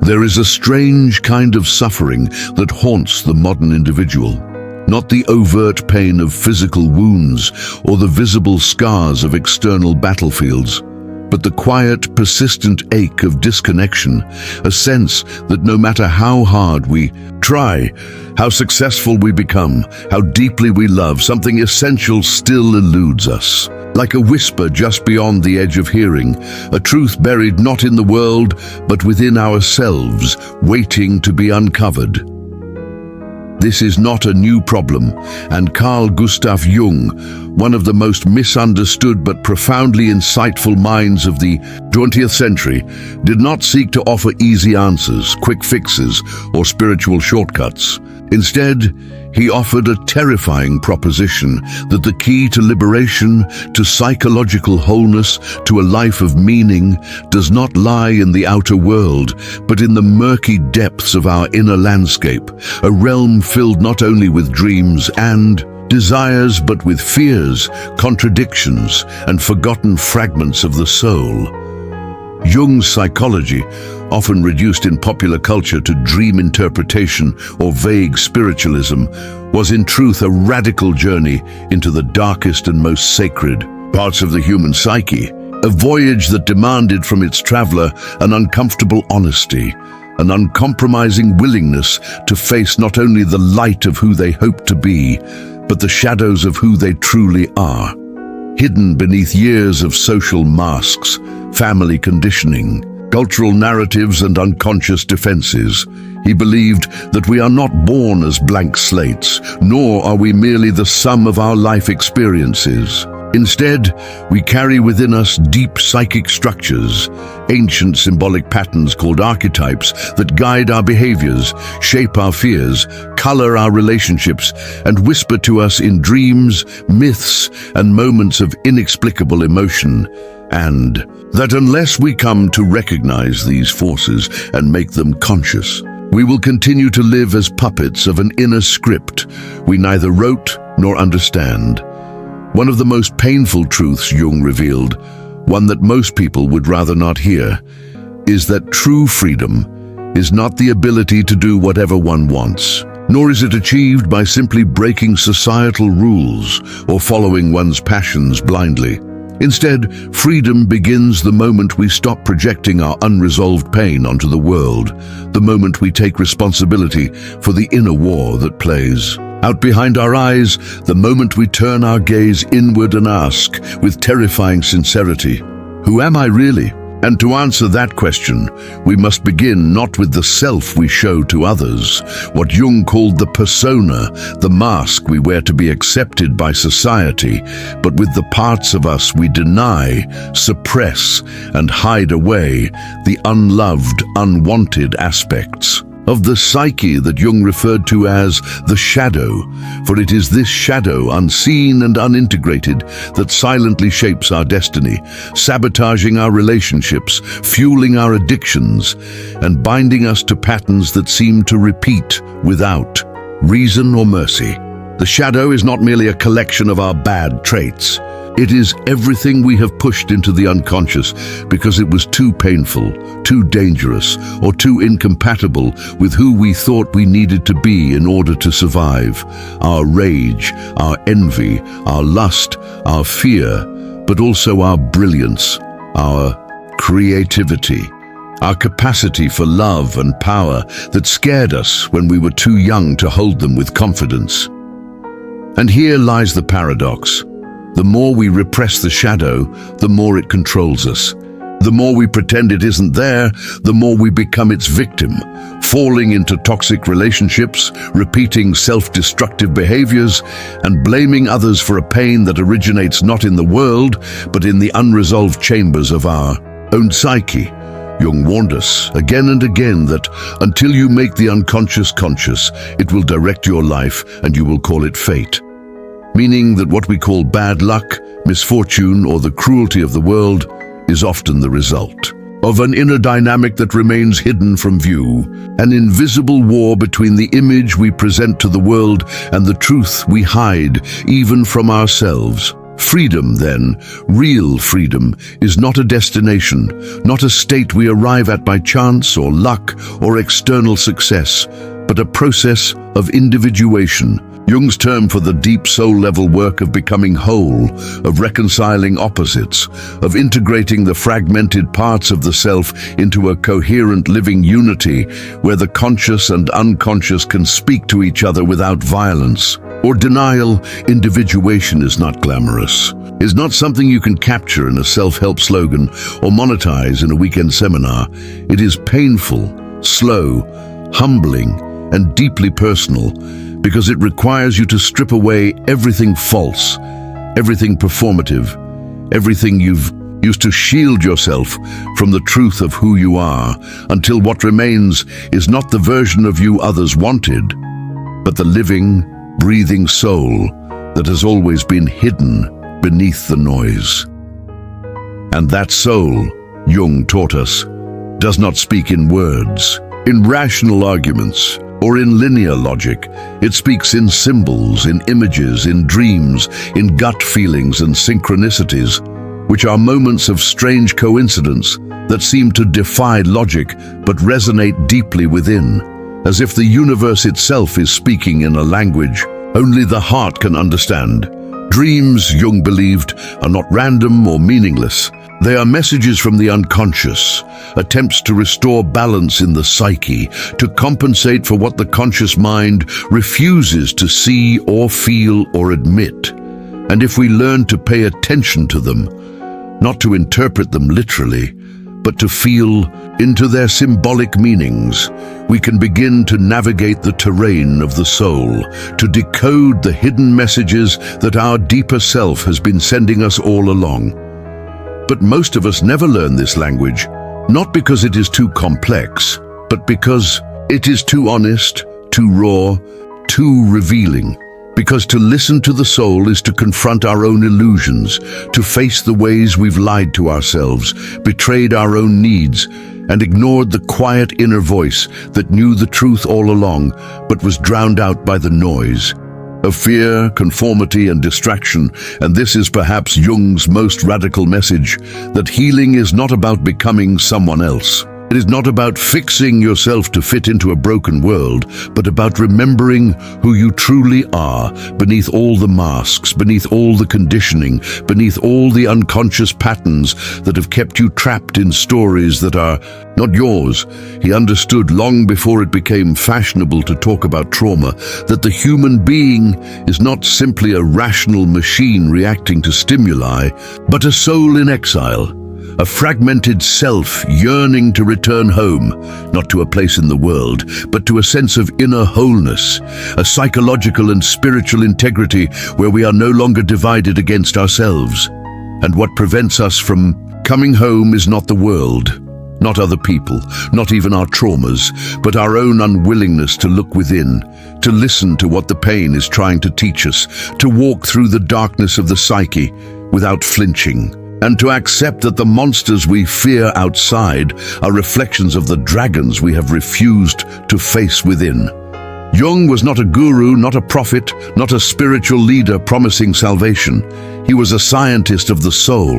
There is a strange kind of suffering that haunts the modern individual. Not the overt pain of physical wounds or the visible scars of external battlefields, but the quiet, persistent ache of disconnection, a sense that no matter how hard we try, how successful we become, how deeply we love, something essential still eludes us. Like a whisper just beyond the edge of hearing, a truth buried not in the world, but within ourselves, waiting to be uncovered. This is not a new problem, and Carl Gustav Jung, one of the most misunderstood but profoundly insightful minds of the 20th century, did not seek to offer easy answers, quick fixes, or spiritual shortcuts. Instead, he offered a terrifying proposition that the key to liberation, to psychological wholeness, to a life of meaning, does not lie in the outer world, but in the murky depths of our inner landscape, a realm filled not only with dreams and desires, but with fears, contradictions, and forgotten fragments of the soul. Jung's psychology, often reduced in popular culture to dream interpretation or vague spiritualism, was in truth a radical journey into the darkest and most sacred parts of the human psyche, a voyage that demanded from its traveler an uncomfortable honesty, an uncompromising willingness to face not only the light of who they hope to be, but the shadows of who they truly are. Hidden beneath years of social masks, family conditioning, cultural narratives and unconscious defenses, he believed that we are not born as blank slates, nor are we merely the sum of our life experiences. Instead, we carry within us deep psychic structures, ancient symbolic patterns called archetypes that guide our behaviors, shape our fears, color our relationships, and whisper to us in dreams, myths, and moments of inexplicable emotion. And that unless we come to recognize these forces and make them conscious, we will continue to live as puppets of an inner script we neither wrote nor understand. One of the most painful truths Jung revealed, one that most people would rather not hear, is that true freedom is not the ability to do whatever one wants, nor is it achieved by simply breaking societal rules or following one's passions blindly. Instead, freedom begins the moment we stop projecting our unresolved pain onto the world, the moment we take responsibility for the inner war that plays out behind our eyes, the moment we turn our gaze inward and ask, with terrifying sincerity, "Who am I really?" And to answer that question, we must begin not with the self we show to others, what Jung called the persona, the mask we wear to be accepted by society, but with the parts of us we deny, suppress, and hide away, the unloved, unwanted aspects of the psyche that Jung referred to as the shadow, for it is this shadow, unseen and unintegrated, that silently shapes our destiny, sabotaging our relationships, fueling our addictions, and binding us to patterns that seem to repeat without reason or mercy. The shadow is not merely a collection of our bad traits. It is everything we have pushed into the unconscious because it was too painful, too dangerous, or too incompatible with who we thought we needed to be in order to survive. Our rage, our envy, our lust, our fear, but also our brilliance, our creativity, our capacity for love and power that scared us when we were too young to hold them with confidence. And here lies the paradox. The more we repress the shadow, the more it controls us. The more we pretend it isn't there, the more we become its victim, falling into toxic relationships, repeating self-destructive behaviors, and blaming others for a pain that originates not in the world, but in the unresolved chambers of our own psyche. Jung warned us again and again that until you make the unconscious conscious, it will direct your life and you will call it fate. Meaning that what we call bad luck, misfortune, or the cruelty of the world is often the result of an inner dynamic that remains hidden from view, an invisible war between the image we present to the world and the truth we hide even from ourselves. Freedom, then, real freedom, is not a destination, not a state we arrive at by chance or luck or external success, but a process of individuation. Jung's term for the deep soul-level work of becoming whole, of reconciling opposites, of integrating the fragmented parts of the self into a coherent living unity where the conscious and unconscious can speak to each other without violence or denial. Individuation is not glamorous, is not something you can capture in a self-help slogan or monetize in a weekend seminar. It is painful, slow, humbling, and deeply personal, because it requires you to strip away everything false, everything performative, everything you've used to shield yourself from the truth of who you are, until what remains is not the version of you others wanted, but the living, breathing soul that has always been hidden beneath the noise. And that soul, Jung taught us, does not speak in words, in rational arguments, or in linear logic. It speaks in symbols, in images, in dreams, in gut feelings and synchronicities, which are moments of strange coincidence that seem to defy logic but resonate deeply within, as if the universe itself is speaking in a language only the heart can understand. Dreams, Jung believed, are not random or meaningless. They are messages from the unconscious, attempts to restore balance in the psyche, to compensate for what the conscious mind refuses to see or feel or admit. And if we learn to pay attention to them, not to interpret them literally, but to feel into their symbolic meanings, we can begin to navigate the terrain of the soul, to decode the hidden messages that our deeper self has been sending us all along. But most of us never learn this language, not because it is too complex, but because it is too honest, too raw, too revealing. Because to listen to the soul is to confront our own illusions, to face the ways we've lied to ourselves, betrayed our own needs, and ignored the quiet inner voice that knew the truth all along, but was drowned out by the noise of fear, conformity, and distraction. And this is perhaps Jung's most radical message, that healing is not about becoming someone else. It is not about fixing yourself to fit into a broken world, but about remembering who you truly are, beneath all the masks, beneath all the conditioning, beneath all the unconscious patterns that have kept you trapped in stories that are not yours. He understood long before it became fashionable to talk about trauma that the human being is not simply a rational machine reacting to stimuli, but a soul in exile. A fragmented self yearning to return home, not to a place in the world, but to a sense of inner wholeness, a psychological and spiritual integrity where we are no longer divided against ourselves. And what prevents us from coming home is not the world, not other people, not even our traumas, but our own unwillingness to look within, to listen to what the pain is trying to teach us, to walk through the darkness of the psyche without flinching, and to accept that the monsters we fear outside are reflections of the dragons we have refused to face within. Jung was not a guru, not a prophet, not a spiritual leader promising salvation. He was a scientist of the soul,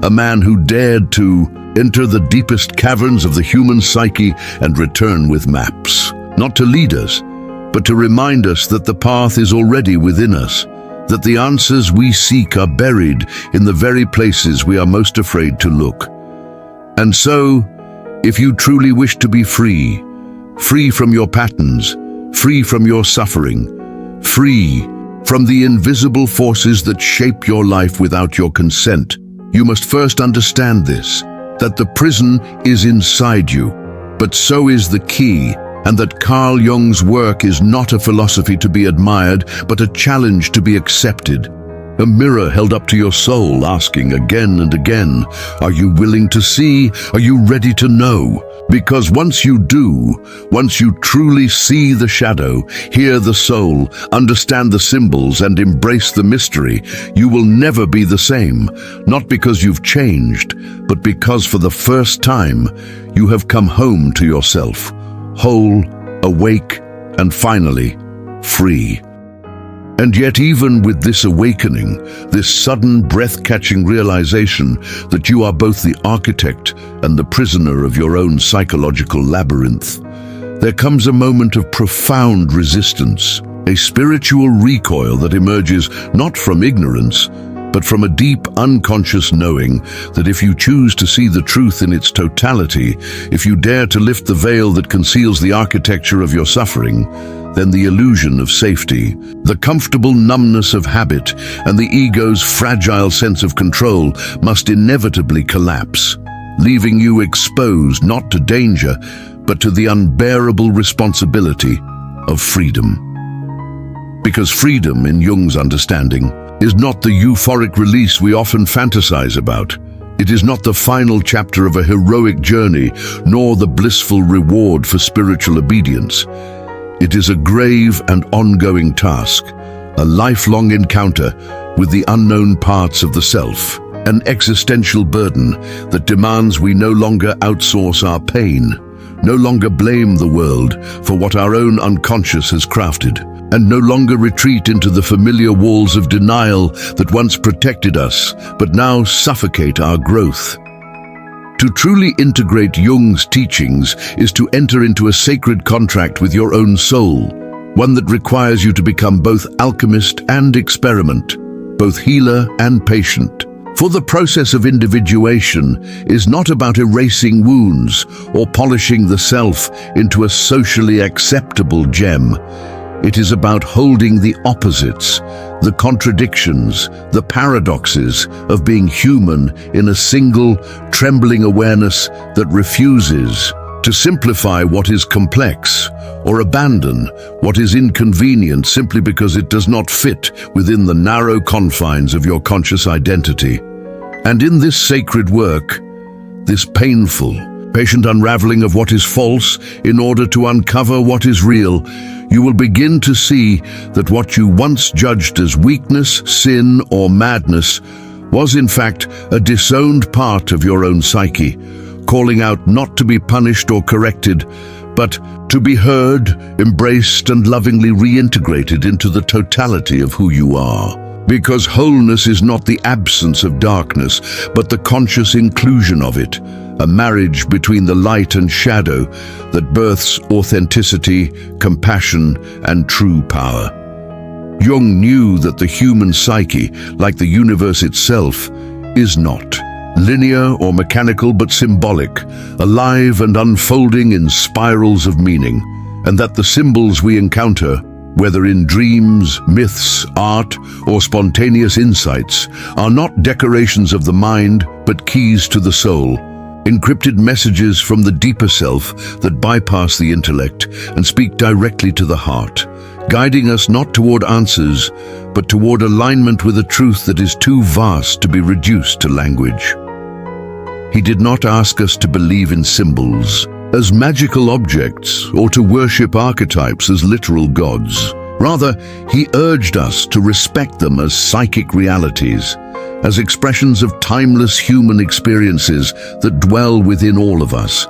a man who dared to enter the deepest caverns of the human psyche and return with maps, not to lead us, but to remind us that the path is already within us, that the answers we seek are buried in the very places we are most afraid to look. And so, if you truly wish to be free, free from your patterns, free from your suffering, free from the invisible forces that shape your life without your consent, you must first understand this, that the prison is inside you, but so is the key, and that Carl Jung's work is not a philosophy to be admired, but a challenge to be accepted. A mirror held up to your soul, asking again and again, are you willing to see? Are you ready to know? Because once you do, once you truly see the shadow, hear the soul, understand the symbols, and embrace the mystery, you will never be the same, not because you've changed, but because for the first time, you have come home to yourself, whole, awake, and finally, free. And yet even with this awakening, this sudden breath-catching realization that you are both the architect and the prisoner of your own psychological labyrinth, there comes a moment of profound resistance, a spiritual recoil that emerges not from ignorance, but from a deep unconscious knowing that if you choose to see the truth in its totality, if you dare to lift the veil that conceals the architecture of your suffering, then the illusion of safety, the comfortable numbness of habit, and the ego's fragile sense of control must inevitably collapse, leaving you exposed not to danger, but to the unbearable responsibility of freedom. Because freedom, in Jung's understanding, is not the euphoric release we often fantasize about. It is not the final chapter of a heroic journey, nor the blissful reward for spiritual obedience. It is a grave and ongoing task, a lifelong encounter with the unknown parts of the self, an existential burden that demands we no longer outsource our pain, no longer blame the world for what our own unconscious has crafted, and no longer retreat into the familiar walls of denial that once protected us, but now suffocate our growth. To truly integrate Jung's teachings is to enter into a sacred contract with your own soul, one that requires you to become both alchemist and experiment, both healer and patient. For the process of individuation is not about erasing wounds or polishing the self into a socially acceptable gem. It is about holding the opposites, the contradictions, the paradoxes of being human in a single, trembling awareness that refuses to simplify what is complex or abandon what is inconvenient simply because it does not fit within the narrow confines of your conscious identity. And in this sacred work, this painful, patient unraveling of what is false in order to uncover what is real, you will begin to see that what you once judged as weakness, sin, or madness was in fact a disowned part of your own psyche, calling out not to be punished or corrected, but to be heard, embraced, and lovingly reintegrated into the totality of who you are. Because wholeness is not the absence of darkness, but the conscious inclusion of it, a marriage between the light and shadow that births authenticity, compassion, and true power. Jung knew that the human psyche, like the universe itself, is not linear or mechanical but symbolic, alive and unfolding in spirals of meaning, and that the symbols we encounter, whether in dreams, myths, art, or spontaneous insights, are not decorations of the mind, but keys to the soul, encrypted messages from the deeper self that bypass the intellect and speak directly to the heart, guiding us not toward answers, but toward alignment with a truth that is too vast to be reduced to language. He did not ask us to believe in symbols as magical objects or to worship archetypes as literal gods. Rather, he urged us to respect them as psychic realities, as expressions of timeless human experiences that dwell within all of us,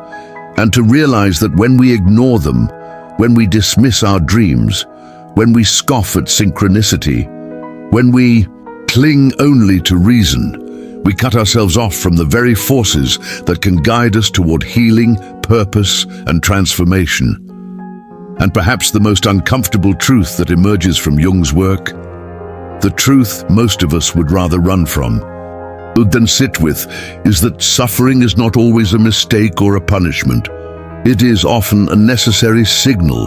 and to realize that when we ignore them, when we dismiss our dreams, when we scoff at synchronicity, when we cling only to reason, we cut ourselves off from the very forces that can guide us toward healing, purpose, and transformation. And perhaps the most uncomfortable truth that emerges from Jung's work, the truth most of us would rather run from than sit with, is that suffering is not always a mistake or a punishment. It is often a necessary signal,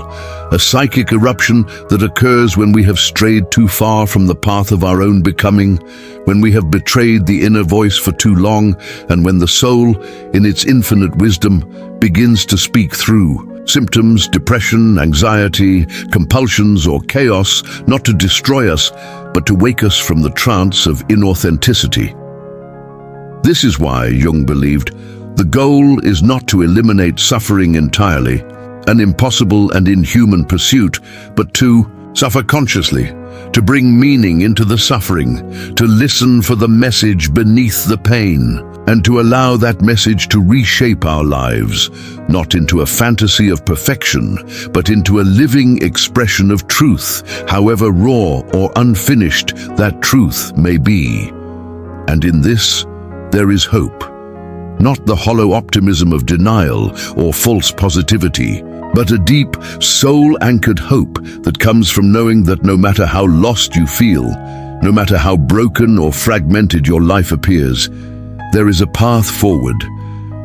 a psychic eruption that occurs when we have strayed too far from the path of our own becoming, when we have betrayed the inner voice for too long, and when the soul, in its infinite wisdom, begins to speak through symptoms, depression, anxiety, compulsions, or chaos, not to destroy us, but to wake us from the trance of inauthenticity. This is why Jung believed the goal is not to eliminate suffering entirely, an impossible and inhuman pursuit, but to suffer consciously, to bring meaning into the suffering, to listen for the message beneath the pain. and to allow that message to reshape our lives, not into a fantasy of perfection, but into a living expression of truth, however raw or unfinished that truth may be. And in this, there is hope. Not the hollow optimism of denial or false positivity, but a deep, soul-anchored hope that comes from knowing that no matter how lost you feel, no matter how broken or fragmented your life appears, there is a path forward,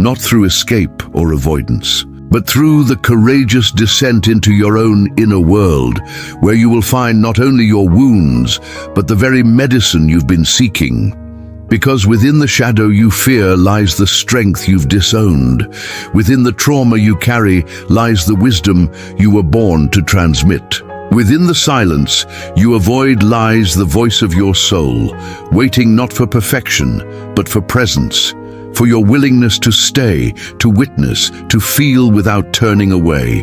not through escape or avoidance, but through the courageous descent into your own inner world, where you will find not only your wounds, but the very medicine you've been seeking. Because within the shadow you fear lies the strength you've disowned. Within the trauma you carry lies the wisdom you were born to transmit. Within the silence you avoid lies the voice of your soul, waiting not for perfection, but for presence, for your willingness to stay, to witness, to feel without turning away.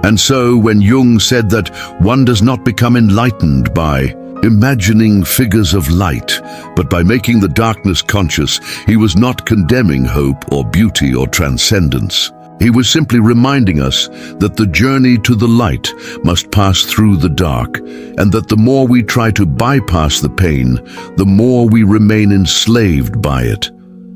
And so when Jung said that one does not become enlightened by imagining figures of light, but by making the darkness conscious, he was not condemning hope or beauty or transcendence. He was simply reminding us that the journey to the light must pass through the dark, and that the more we try to bypass the pain, the more we remain enslaved by it,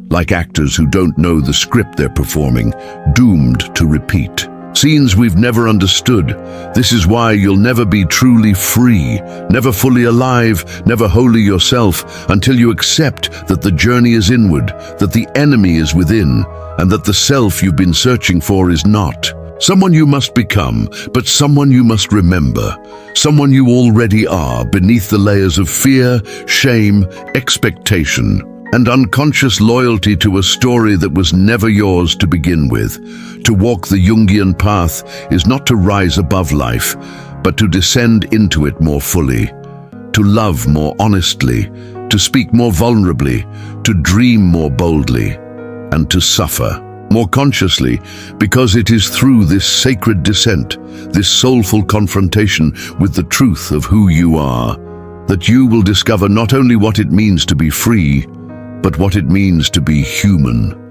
like actors who don't know the script they're performing, doomed to repeat. Scenes we've never understood. This is why you'll never be truly free, never fully alive, never wholly yourself, until you accept that the journey is inward, that the enemy is within, and that the self you've been searching for is not someone you must become, but someone you must remember, someone you already are beneath the layers of fear, shame, expectation, and unconscious loyalty to a story that was never yours to begin with. To walk the Jungian path is not to rise above life, but to descend into it more fully, to love more honestly, to speak more vulnerably, to dream more boldly, and to suffer more consciously, because it is through this sacred descent, this soulful confrontation with the truth of who you are, that you will discover not only what it means to be free, but what it means to be human.